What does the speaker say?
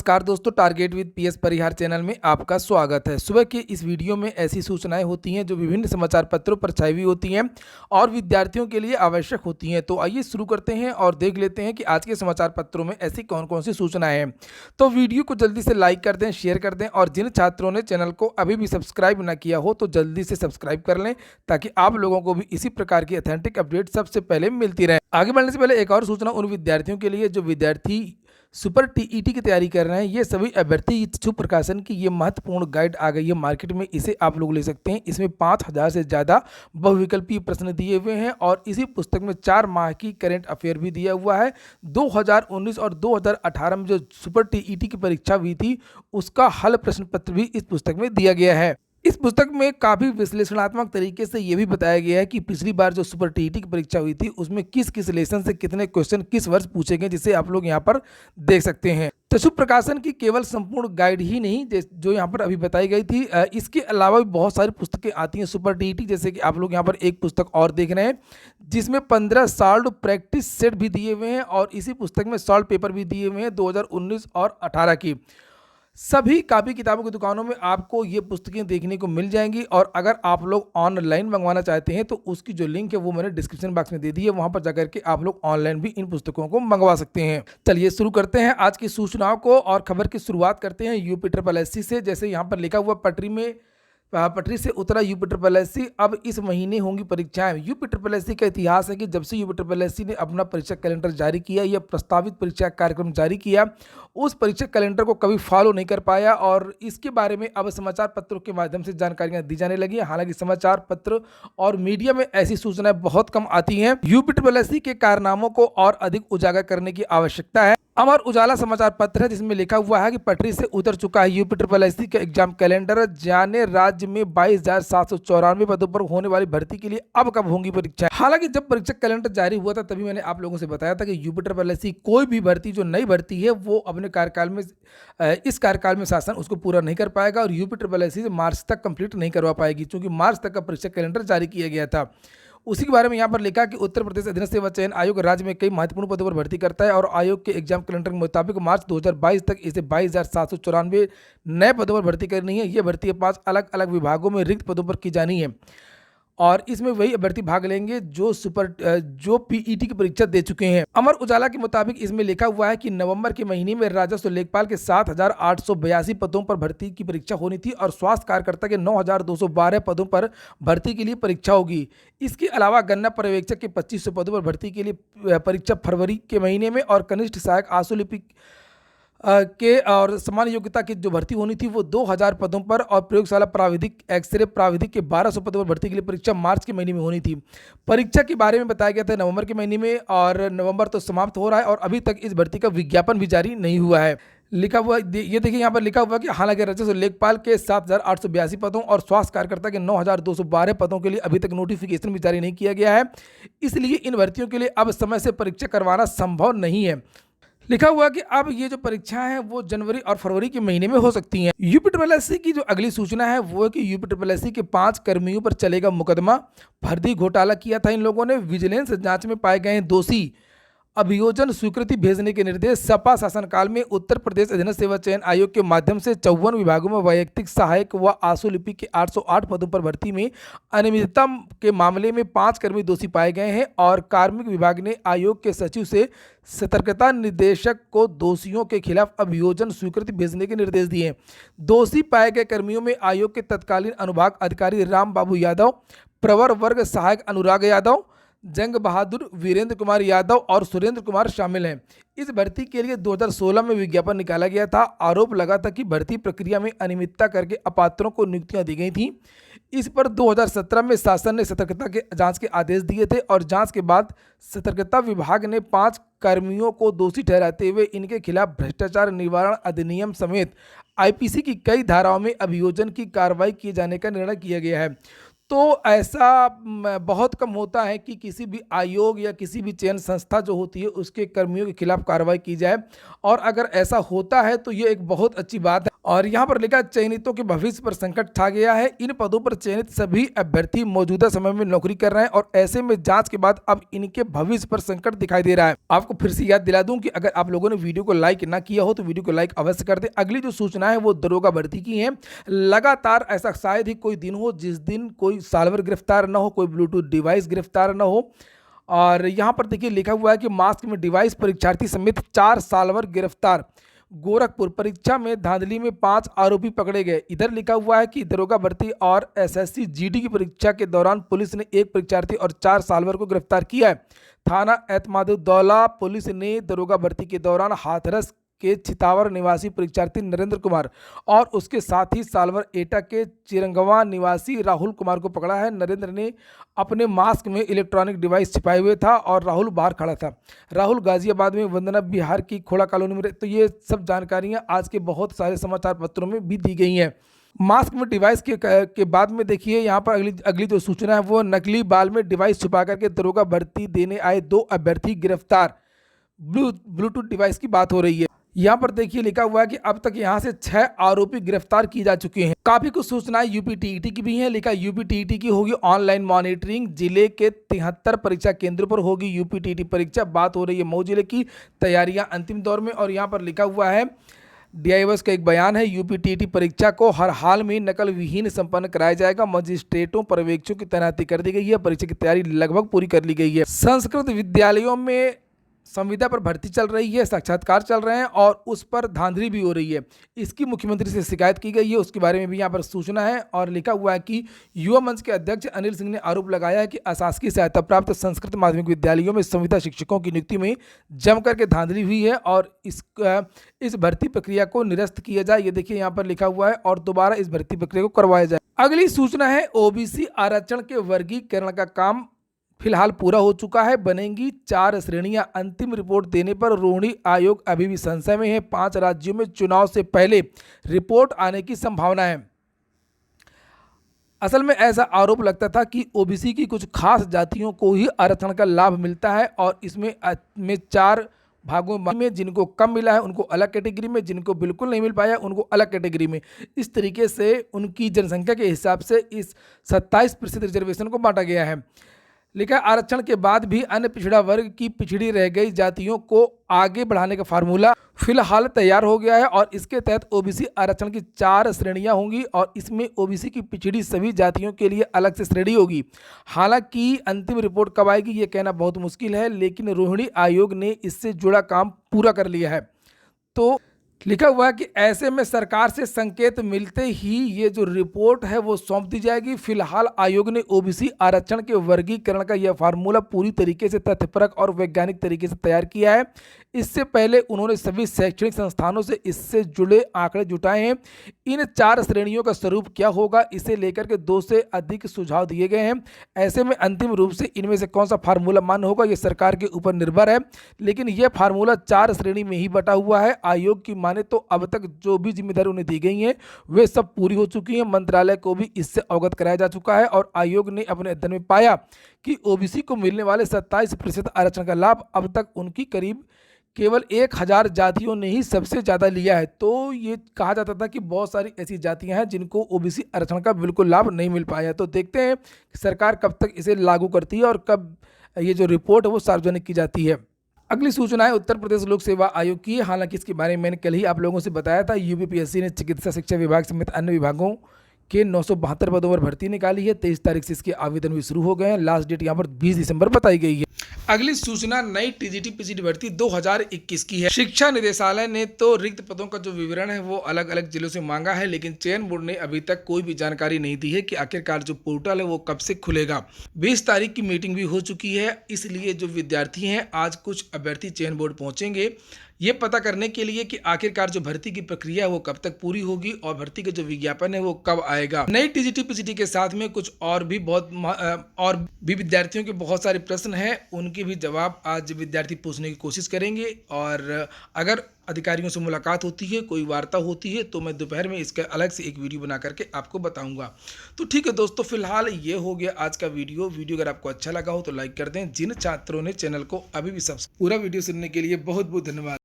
नमस्कार दोस्तों, target with PS Parihar channel में आपका स्वागत है। सुबह के इस वीडियो में ऐसी सूचनाएं होती हैं जो विभिन्न समाचार पत्रों पर छाई हुई होती हैं और विद्यार्थियों के लिए आवश्यक होती हैं। तो आइए शुरू करते हैं और देख लेते हैं कि आज के समाचार पत्रों में ऐसी कौन कौन सी सूचनाएं हैं। तो वीडियो को जल्दी से लाइक कर दें, शेयर कर दें और जिन छात्रों ने चैनल को अभी भी सब्सक्राइब न किया हो तो जल्दी से सब्सक्राइब कर लें ताकि आप लोगों को भी इसी प्रकार की ऑथेंटिक अपडेट सबसे पहले मिलती रहे। आगे बढ़ने से पहले एक और सूचना उन विद्यार्थियों के लिए जो विद्यार्थी सुपर टीईटी की तैयारी कर रहे हैं। ये सभी अभ्यर्थी इच्छुक प्रकाशन की ये महत्वपूर्ण गाइड आ गई है मार्केट में, इसे आप लोग ले सकते हैं। इसमें 5000 से ज़्यादा बहुविकल्पीय प्रश्न दिए हुए हैं और इसी पुस्तक में 4 माह की करंट अफेयर भी दिया हुआ है। 2019 और 2018 में जो सुपर टीईटी की परीक्षा हुई थी उसका हल प्रश्न पत्र भी इस पुस्तक में दिया गया है। इस पुस्तक में काफ़ी विश्लेषणात्मक तरीके से ये भी बताया गया है कि पिछली बार जो सुपर टीईटी की परीक्षा हुई थी उसमें किस किस लेसन से कितने क्वेश्चन किस वर्ष पूछे गए, जिसे आप लोग यहाँ पर देख सकते हैं। तो प्रकाशन की केवल संपूर्ण गाइड ही नहीं जो यहाँ पर अभी बताई गई थी, इसके अलावा भी बहुत सारी पुस्तकें आती हैं सुपर टीईटी, जैसे कि आप लोग यहाँ पर एक पुस्तक और देख रहे हैं जिसमें 15 सॉल्व प्रैक्टिस सेट भी दिए हुए हैं और इसी पुस्तक में सॉल्व पेपर भी दिए हुए हैं 2019 और 18 की। सभी कापी किताबों की दुकानों में आपको ये पुस्तकें देखने को मिल जाएंगी और अगर आप लोग ऑनलाइन मंगवाना चाहते हैं तो उसकी जो लिंक है वो मैंने डिस्क्रिप्शन बॉक्स में दे दी है, वहां पर जाकर के आप लोग ऑनलाइन भी इन पुस्तकों को मंगवा सकते हैं। चलिए शुरू करते हैं आज की सूचनाओं को और खबर की शुरुआत करते हैं यूपी से। जैसे यहाँ पर लिखा हुआ पटरी से उतरा यूपी, अब इस महीने होंगी परीक्षाएं। यूपी का इतिहास है कि जब से यूपी ने अपना परीक्षा कैलेंडर जारी किया या प्रस्तावित परीक्षा कार्यक्रम जारी किया, उस परीक्षा कैलेंडर को कभी फॉलो नहीं कर पाया और इसके बारे में अब समाचार पत्रों के माध्यम से जानकारियां दी जाने लगी। हालांकि समाचार पत्र और मीडिया में ऐसी सूचनाएं बहुत कम आती हैं। यूपी के कारनामों को और अधिक उजागर करने की आवश्यकता है। अमर उजाला समाचार पत्र है जिसमें लिखा हुआ है कि पटरी से उतर चुका है यूपी का एग्जाम कैलेंडर, जाने राज्य में 22,794 पदों पर होने वाली भर्ती के लिए अब कब होंगी परीक्षा। हालांकि जब परीक्षा कैलेंडर जारी हुआ था तभी मैंने आप लोगों से बताया था कि यूपी कोई भी भर्ती जो नई भर्ती है वो अपने कार्यकाल में इस कार्यकाल में शासन उसको पूरा नहीं कर पाएगा और यूपी से मार्च तक कंप्लीट नहीं करवा पाएगी, क्योंकि मार्च तक का परीक्षा कैलेंडर जारी किया गया था। उसी के बारे में यहाँ पर लिखा कि उत्तर प्रदेश अधीनस्थ सेवा चयन आयोग राज्य में कई महत्वपूर्ण पदों पर भर्ती करता है और आयोग के एग्जाम कैलेंडर के मुताबिक मार्च 2022 तक इसे 22,794 नए पदों पर भर्ती करनी है। ये भर्ती 5 अलग अलग विभागों में रिक्त पदों पर की जानी है और इसमें वही अभ्यर्थी भाग लेंगे जो पीईटी की परीक्षा दे चुके हैं। अमर उजाला के मुताबिक इसमें लिखा हुआ है कि नवंबर के महीने में राजस्व लेखपाल के 7,882 पदों पर भर्ती की परीक्षा होनी थी और स्वास्थ्य कार्यकर्ता के 9,212 पदों पर भर्ती के लिए परीक्षा होगी। इसके अलावा गन्ना पर्यवेक्षक के 2500 पदों पर भर्ती के लिए परीक्षा फरवरी के महीने में और कनिष्ठ सहायक आशुलिपि के और समान योग्यता की जो भर्ती होनी थी वो 2000 पदों पर और प्रयोगशाला प्राविधिक एक्सरे प्राविधिक के 1200 पदों पर भर्ती के लिए परीक्षा मार्च के महीने में होनी थी। परीक्षा के बारे में बताया गया था नवंबर के महीने में और नवंबर तो समाप्त हो रहा है और अभी तक इस भर्ती का विज्ञापन भी जारी नहीं हुआ है। लिखा हुआ ये देखिए यहाँ पर लिखा हुआ कि हालांकि राजस्व लेखपाल के 7,882 पदों और स्वास्थ्य कार्यकर्ता के 9,212 पदों के लिए अभी तक नोटिफिकेशन भी जारी नहीं किया गया है, इसलिए इन भर्तियों के लिए अब समय से परीक्षा करवाना संभव नहीं है। लिखा हुआ कि अब ये जो परीक्षाएं हैं वो जनवरी और फरवरी के महीने में हो सकती हैं। यूपी की जो अगली सूचना है वो है कि यूपी के 5 कर्मियों पर चलेगा मुकदमा। फर्जी घोटाला किया था इन लोगों ने, विजिलेंस जांच में पाए गए दोषी। अभियोजन स्वीकृति भेजने के निर्देश। सपा शासनकाल में उत्तर प्रदेश अधीनस्थ सेवा चयन आयोग के माध्यम से 54 विभागों में वैयक्तिक सहायक व आशुलिपि के 808 पदों पर भर्ती में अनियमितता के मामले में 5 कर्मी दोषी पाए गए हैं और कार्मिक विभाग ने आयोग के सचिव से सतर्कता निदेशक को दोषियों के खिलाफ अभियोजन स्वीकृति भेजने के निर्देश दिए। दोषी पाए गए कर्मियों में आयोग के तत्कालीन अनुभाग अधिकारी राम बाबू यादव, प्रवर वर्ग सहायक अनुराग यादव, जंग बहादुर, वीरेंद्र कुमार यादव और सुरेंद्र कुमार शामिल हैं। इस भर्ती के लिए 2016 में विज्ञापन निकाला गया था। आरोप लगा था कि भर्ती प्रक्रिया में अनियमितता करके अपात्रों को नियुक्तियां दी गई थीं। इस पर 2017 में शासन ने सतर्कता के जांच के आदेश दिए थे और जांच के बाद सतर्कता विभाग ने 5 कर्मियों को दोषी ठहराते हुए इनके खिलाफ भ्रष्टाचार निवारण अधिनियम समेत आईपीसी की कई धाराओं में अभियोजन की कार्रवाई किए जाने का निर्णय किया गया है। तो ऐसा बहुत कम होता है कि किसी भी आयोग या किसी भी चयन संस्था जो होती है उसके कर्मियों के खिलाफ कार्रवाई की जाए और अगर ऐसा होता है तो ये एक बहुत अच्छी बात है और यहाँ पर लिखा चयनितों के भविष्य पर संकट छा गया है। इन पदों पर चयनित सभी अभ्यर्थी मौजूदा समय में नौकरी कर रहे हैं और ऐसे में जांच के बाद अब इनके भविष्य पर संकट दिखाई दे रहा है। आपको फिर से याद दिला दूं कि अगर आप लोगों ने वीडियो को लाइक ना किया हो तो वीडियो को लाइक अवश्य कर दें। अगली जो सूचना है वो दरोगा भर्ती की है। लगातार ऐसा शायद ही कोई दिन हो जिस दिन कोई साल्वर गिरफ्तार न हो, कोई ब्लूटूथ डिवाइस गिरफ्तार न हो। और यहाँ पर देखिए लिखा हुआ है कि मास्क में डिवाइस परीक्षार्थी समेत 4 साल्वर गिरफ्तार। गोरखपुर परीक्षा में धांधली में 5 आरोपी पकड़े गए। इधर लिखा हुआ है कि दरोगा भर्ती और एसएससी जीडी की परीक्षा के दौरान पुलिस ने एक परीक्षार्थी और 4 साल्वर को गिरफ्तार किया है। थाना एतमादुद्दौला पुलिस ने दरोगा भर्ती के दौरान हाथरस के छितावर निवासी परीक्षार्थी नरेंद्र कुमार और उसके साथ ही साल्वर एटा के चिरंगवा निवासी राहुल कुमार को पकड़ा है। नरेंद्र ने अपने मास्क में इलेक्ट्रॉनिक डिवाइस छिपाए हुए था और राहुल बाहर खड़ा था। राहुल गाजियाबाद में, वंदना बिहार की खोड़ा कॉलोनी में। तो ये सब जानकारियां आज के बहुत सारे समाचार पत्रों में भी दी गई हैं। मास्क में डिवाइस के बाद में देखिए यहाँ पर अगली जो सूचना है वो नकली बाल में डिवाइस छुपा करके दरोगा भर्ती देने आए 2 अभ्यर्थी गिरफ्तार। ब्लूटूथ डिवाइस की बात हो रही है। यहाँ पर देखिए लिखा हुआ है कि अब तक यहाँ से 6 आरोपी गिरफ्तार किए जा चुके हैं। काफी कुछ सूचनाएं यूपी टीईटी की भी हैं। लिखा यूपी टीईटी की होगी ऑनलाइन मॉनिटरिंग। जिले के 73 परीक्षा केंद्रों पर होगी यूपी टीईटी परीक्षा। बात हो रही है मऊ जिले की। तैयारियां अंतिम दौर में। और यहाँ पर लिखा हुआ है डीआईओएस का एक बयान है, यूपी टीईटी परीक्षा को हर हाल में नकल विहीन संपन्न कराया जाएगा। मजिस्ट्रेटों पर्यवेक्षकों की तैनाती कर दी गई है। परीक्षा की तैयारी लगभग पूरी कर ली गई है। संस्कृत विद्यालयों में संविदा पर भर्ती चल रही है, साक्षात्कार चल रहे हैं और उस पर धांधली भी हो रही है। इसकी मुख्यमंत्री से शिकायत की गई है, उसके बारे में भी यहाँ पर सूचना है। और लिखा हुआ है कि युवा मंच के अध्यक्ष अनिल सिंह ने आरोप लगाया है कि अशासकीय सहायता प्राप्त संस्कृत माध्यमिक विद्यालयों में संविदा शिक्षकों की नियुक्ति में जम करके धांधली हुई है और इस भर्ती प्रक्रिया को निरस्त किया जाए। ये देखिए यहाँ पर लिखा हुआ है और दोबारा इस भर्ती प्रक्रिया को करवाया जाए। अगली सूचना है ओबीसी आरक्षण के वर्गीकरण का काम फिलहाल पूरा हो चुका है। बनेंगी 4 श्रेणियां। अंतिम रिपोर्ट देने पर रोहिणी आयोग अभी भी संशय में है। 5 राज्यों में चुनाव से पहले रिपोर्ट आने की संभावना है। असल में ऐसा आरोप लगता था कि ओबीसी की कुछ खास जातियों को ही आरक्षण का लाभ मिलता है और इसमें 4 भागों में जिनको कम मिला है उनको अलग कैटेगरी में, जिनको बिल्कुल नहीं मिल पाया उनको अलग कैटेगरी में। इस तरीके से उनकी जनसंख्या के हिसाब से इस 27% रिजर्वेशन को बांटा गया है। लिखा आरक्षण के बाद भी अन्य पिछड़ा वर्ग की पिछड़ी रह गई जातियों को आगे बढ़ाने का फार्मूला फिलहाल तैयार हो गया है और इसके तहत ओबीसी आरक्षण की 4 श्रेणियां होंगी और इसमें ओबीसी की पिछड़ी सभी जातियों के लिए अलग से श्रेणी होगी। हालांकि अंतिम रिपोर्ट कब आएगी ये कहना बहुत मुश्किल है, लेकिन रोहिणी आयोग ने इससे जुड़ा काम पूरा कर लिया है। तो लिखा हुआ है कि ऐसे में सरकार से संकेत मिलते ही ये जो रिपोर्ट है वो सौंप दी जाएगी। फिलहाल आयोग ने ओबीसी आरक्षण के वर्गीकरण का यह फार्मूला पूरी तरीके से तथ्यपरक और वैज्ञानिक तरीके से तैयार किया है। इससे पहले उन्होंने सभी शैक्षणिक संस्थानों से इससे जुड़े आंकड़े जुटाए हैं। इन 4 श्रेणियों का स्वरूप क्या होगा इसे लेकर के 2 से अधिक सुझाव दिए गए हैं। ऐसे में अंतिम रूप से इनमें से कौन सा फार्मूला मान्य होगा ये सरकार के ऊपर निर्भर है, लेकिन यह फार्मूला 4 श्रेणी में ही बटा हुआ है। आयोग की माने तो अब तक जो भी जिम्मेदारी उन्हें दी गई हैं वे सब पूरी हो चुकी हैं। मंत्रालय को भी इससे अवगत कराया जा चुका है और आयोग ने अपने अध्ययन में पाया कि ओबीसी को मिलने वाले 27% आरक्षण का लाभ अब तक उनकी करीब केवल 1000 जातियों ने ही सबसे ज़्यादा लिया है। तो ये कहा जाता था कि बहुत सारी ऐसी जातियां हैं जिनको ओबीसी आरक्षण का बिल्कुल लाभ नहीं मिल पाया। तो देखते हैं कि सरकार कब तक इसे लागू करती है और कब ये जो रिपोर्ट है वो सार्वजनिक की जाती है। अगली सूचना है उत्तर प्रदेश लोक सेवा आयोग की। हालांकि इसके बारे में मैंने कल ही आप लोगों से बताया था। यूपीपीएससी ने चिकित्सा शिक्षा विभाग समेत अन्य विभागों के 972 पदों पर भर्ती निकाली है। 23 तारीख से इसके आवेदन भी शुरू हो गए हैं। लास्ट डेट यहाँ पर 20 दिसंबर बताई गई है। अगली सूचना नई टीजीटी पीजीटी भर्ती 2021 की है। शिक्षा निदेशालय ने तो रिक्त पदों का जो विवरण है वो अलग अलग जिलों से मांगा है, लेकिन चयन बोर्ड ने अभी तक कोई भी जानकारी नहीं दी है कि आखिरकार जो पोर्टल है वो कब से खुलेगा। 20 तारीख की मीटिंग भी हो चुकी है, इसलिए जो विद्यार्थी हैं आज कुछ अभ्यर्थी चयन बोर्ड पहुंचेंगे ये पता करने के लिए कि आखिरकार जो भर्ती की प्रक्रिया है वो कब तक पूरी होगी और भर्ती का जो विज्ञापन है वो कब आएगा। नई टीजीटी पीजीटी के साथ में कुछ और भी विद्यार्थियों के बहुत सारे प्रश्न हैं, उनके भी जवाब आज विद्यार्थी पूछने की कोशिश करेंगे। और अगर अधिकारियों से मुलाकात होती है, कोई वार्ता होती है, तो मैं दोपहर में इसका अलग से एक वीडियो बना करके आपको बताऊंगा। तो ठीक है दोस्तों, फिलहाल ये हो गया आज का वीडियो। अगर आपको अच्छा लगा हो तो लाइक कर दें। जिन छात्रों ने चैनल को अभी भी सब्सक्राइब, पूरा वीडियो सुनने के लिए बहुत बहुत धन्यवाद।